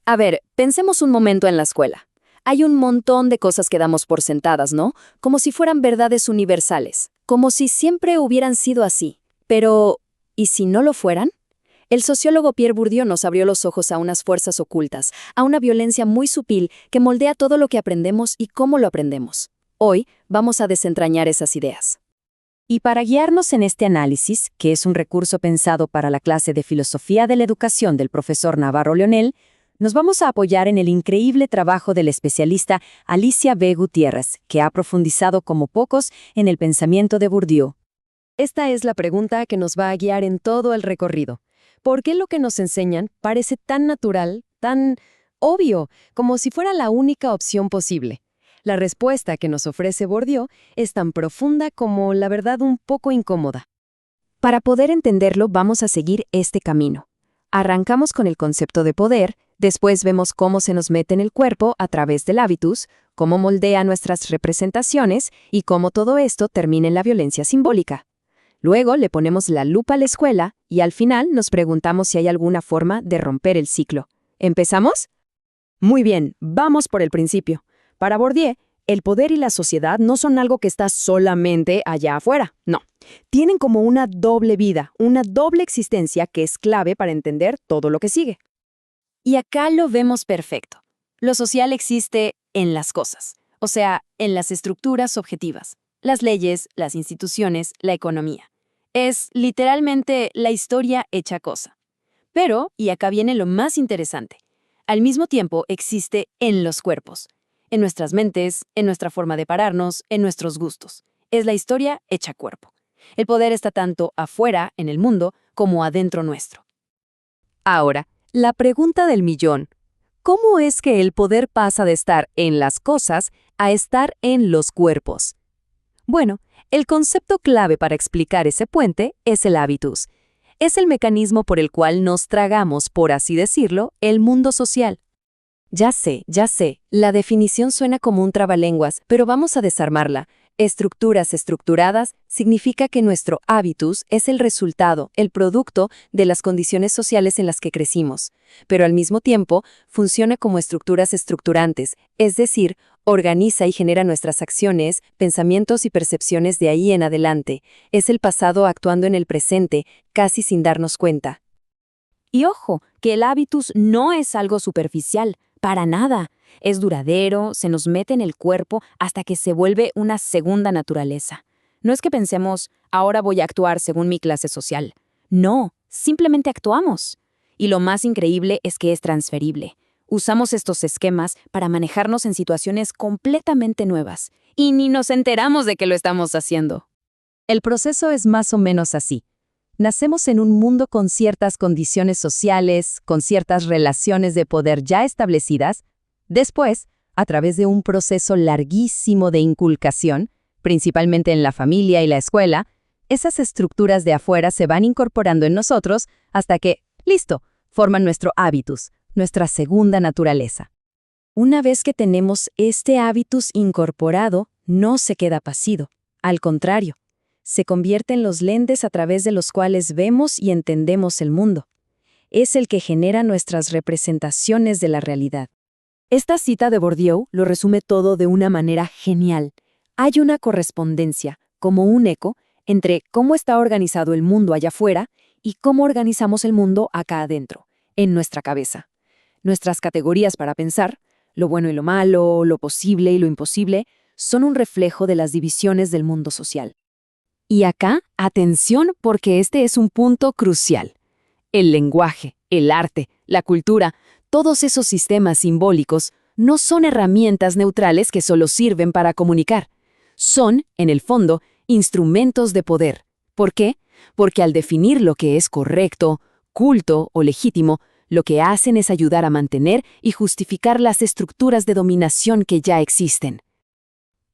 A ver, pensemos un momento en la escuela. Hay un montón de cosas que damos por sentadas, ¿no? Como si fueran verdades universales, como si siempre hubieran sido así. Pero, ¿y si no lo fueran? El sociólogo Pierre Bourdieu nos abrió los ojos a unas fuerzas ocultas, a una violencia muy sutil que moldea todo lo que aprendemos y cómo lo aprendemos. Hoy vamos a desentrañar esas ideas. Y para guiarnos en este análisis, que es un recurso pensado para la clase de Filosofía de la Educación del profesor Navarro Leonel, nos vamos a apoyar en el increíble trabajo del especialista Alicia B. Gutiérrez, que ha profundizado como pocos en el pensamiento de Bourdieu. Esta es la pregunta que nos va a guiar en todo el recorrido. ¿Por qué lo que nos enseñan parece tan natural, tan obvio, como si fuera la única opción posible? La respuesta que nos ofrece Bourdieu es tan profunda como, la verdad, un poco incómoda. Para poder entenderlo, vamos a seguir este camino. Arrancamos con el concepto de poder, después vemos cómo se nos mete en el cuerpo a través del hábitus, cómo moldea nuestras representaciones y cómo todo esto termina en la violencia simbólica. Luego le ponemos la lupa a la escuela y al final nos preguntamos si hay alguna forma de romper el ciclo. ¿Empezamos? Muy bien, vamos por el principio. Para Bourdieu, el poder y la sociedad no son algo que está solamente allá afuera, no. Tienen como una doble vida, una doble existencia que es clave para entender todo lo que sigue. Y acá lo vemos perfecto. Lo social existe en las cosas, o sea, en las estructuras objetivas, las leyes, las instituciones, la economía. Es literalmente la historia hecha cosa. Pero, y acá viene lo más interesante, al mismo tiempo existe en los cuerpos, en nuestras mentes, en nuestra forma de pararnos, en nuestros gustos. Es la historia hecha cuerpo. El poder está tanto afuera, en el mundo, como adentro nuestro. Ahora, la pregunta del millón. ¿Cómo es que el poder pasa de estar en las cosas a estar en los cuerpos? Bueno, el concepto clave para explicar ese puente es el hábitus. Es el mecanismo por el cual nos tragamos, por así decirlo, el mundo social. Ya sé, la definición suena como un trabalenguas, pero vamos a desarmarla. Estructuras estructuradas significa que nuestro hábitus es el resultado, el producto de las condiciones sociales en las que crecimos, pero al mismo tiempo funciona como estructuras estructurantes, es decir, organiza y genera nuestras acciones, pensamientos y percepciones de ahí en adelante. Es el pasado actuando en el presente, casi sin darnos cuenta. Y ojo, que el hábitus no es algo superficial, para nada. Es duradero, se nos mete en el cuerpo hasta que se vuelve una segunda naturaleza. No es que pensemos, ahora voy a actuar según mi clase social. No, simplemente actuamos. Y lo más increíble es que es transferible. Usamos estos esquemas para manejarnos en situaciones completamente nuevas. Y ni nos enteramos de que lo estamos haciendo. El proceso es más o menos así. Nacemos en un mundo con ciertas condiciones sociales, con ciertas relaciones de poder ya establecidas. Después, a través de un proceso larguísimo de inculcación, principalmente en la familia y la escuela, esas estructuras de afuera se van incorporando en nosotros hasta que, listo, forman nuestro hábitus, nuestra segunda naturaleza. Una vez que tenemos este hábitus incorporado, no se queda pasivo. Al contrario, se convierte en los lentes a través de los cuales vemos y entendemos el mundo. Es el que genera nuestras representaciones de la realidad. Esta cita de Bourdieu lo resume todo de una manera genial. Hay una correspondencia, como un eco, entre cómo está organizado el mundo allá afuera y cómo organizamos el mundo acá adentro, en nuestra cabeza. Nuestras categorías para pensar, lo bueno y lo malo, lo posible y lo imposible, son un reflejo de las divisiones del mundo social. Y acá, atención, porque este es un punto crucial. El lenguaje, el arte, la cultura, todos esos sistemas simbólicos no son herramientas neutrales que solo sirven para comunicar. Son, en el fondo, instrumentos de poder. ¿Por qué? Porque al definir lo que es correcto, culto o legítimo, lo que hacen es ayudar a mantener y justificar las estructuras de dominación que ya existen.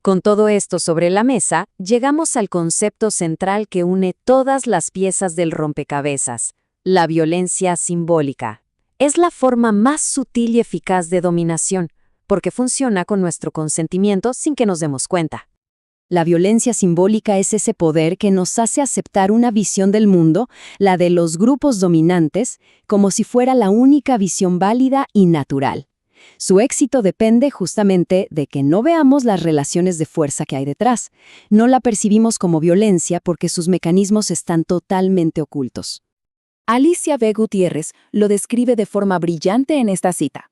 Con todo esto sobre la mesa, llegamos al concepto central que une todas las piezas del rompecabezas, la violencia simbólica. Es la forma más sutil y eficaz de dominación, porque funciona con nuestro consentimiento sin que nos demos cuenta. La violencia simbólica es ese poder que nos hace aceptar una visión del mundo, la de los grupos dominantes, como si fuera la única visión válida y natural. Su éxito depende justamente de que no veamos las relaciones de fuerza que hay detrás. No la percibimos como violencia porque sus mecanismos están totalmente ocultos. Alicia B. Gutiérrez lo describe de forma brillante en esta cita.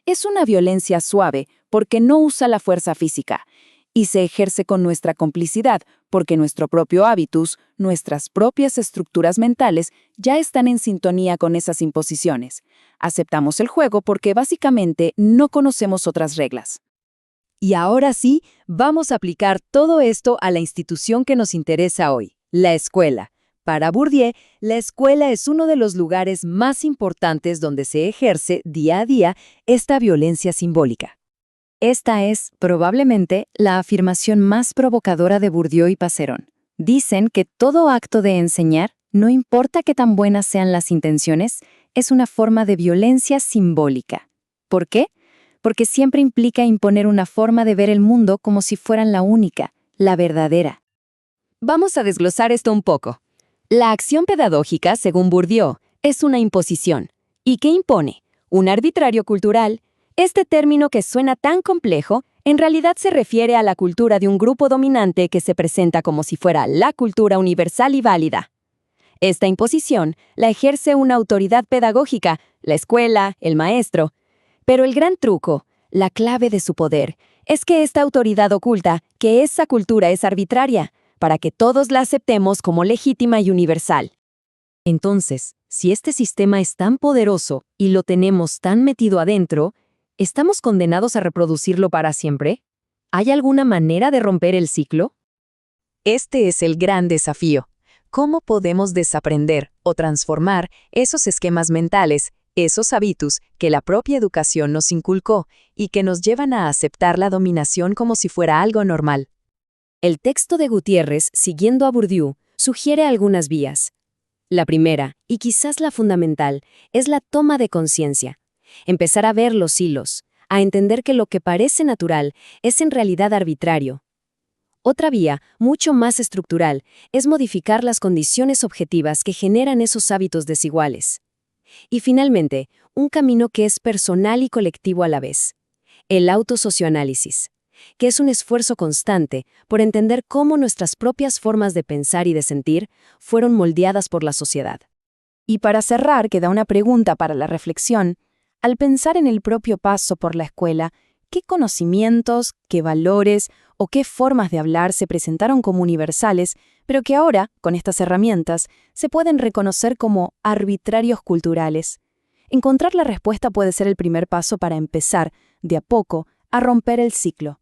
Es una violencia suave porque no usa la fuerza física y se ejerce con nuestra complicidad porque nuestro propio hábitus, nuestras propias estructuras mentales ya están en sintonía con esas imposiciones. Aceptamos el juego porque básicamente no conocemos otras reglas. Y ahora sí, vamos a aplicar todo esto a la institución que nos interesa hoy, la escuela. Para Bourdieu, la escuela es uno de los lugares más importantes donde se ejerce día a día esta violencia simbólica. Esta es, probablemente, la afirmación más provocadora de Bourdieu y Passerón. Dicen que todo acto de enseñar, no importa qué tan buenas sean las intenciones, es una forma de violencia simbólica. ¿Por qué? Porque siempre implica imponer una forma de ver el mundo como si fueran la única, la verdadera. Vamos a desglosar esto un poco. La acción pedagógica, según Bourdieu, es una imposición. ¿Y qué impone? Un arbitrario cultural. Este término que suena tan complejo, en realidad se refiere a la cultura de un grupo dominante que se presenta como si fuera la cultura universal y válida. Esta imposición la ejerce una autoridad pedagógica, la escuela, el maestro. Pero el gran truco, la clave de su poder, es que esta autoridad oculta que esa cultura es arbitraria, para que todos la aceptemos como legítima y universal. Entonces, si este sistema es tan poderoso y lo tenemos tan metido adentro, ¿estamos condenados a reproducirlo para siempre? ¿Hay alguna manera de romper el ciclo? Este es el gran desafío. ¿Cómo podemos desaprender o transformar esos esquemas mentales, esos hábitos que la propia educación nos inculcó y que nos llevan a aceptar la dominación como si fuera algo normal? El texto de Gutiérrez, siguiendo a Bourdieu, sugiere algunas vías. La primera, y quizás la fundamental, es la toma de conciencia. Empezar a ver los hilos, a entender que lo que parece natural es en realidad arbitrario. Otra vía, mucho más estructural, es modificar las condiciones objetivas que generan esos hábitos desiguales. Y finalmente, un camino que es personal y colectivo a la vez. El autosocioanálisis, que es un esfuerzo constante por entender cómo nuestras propias formas de pensar y de sentir fueron moldeadas por la sociedad. Y para cerrar, queda una pregunta para la reflexión. Al pensar en el propio paso por la escuela, ¿qué conocimientos, qué valores o qué formas de hablar se presentaron como universales, pero que ahora, con estas herramientas, se pueden reconocer como arbitrarios culturales? Encontrar la respuesta puede ser el primer paso para empezar, de a poco, a romper el ciclo.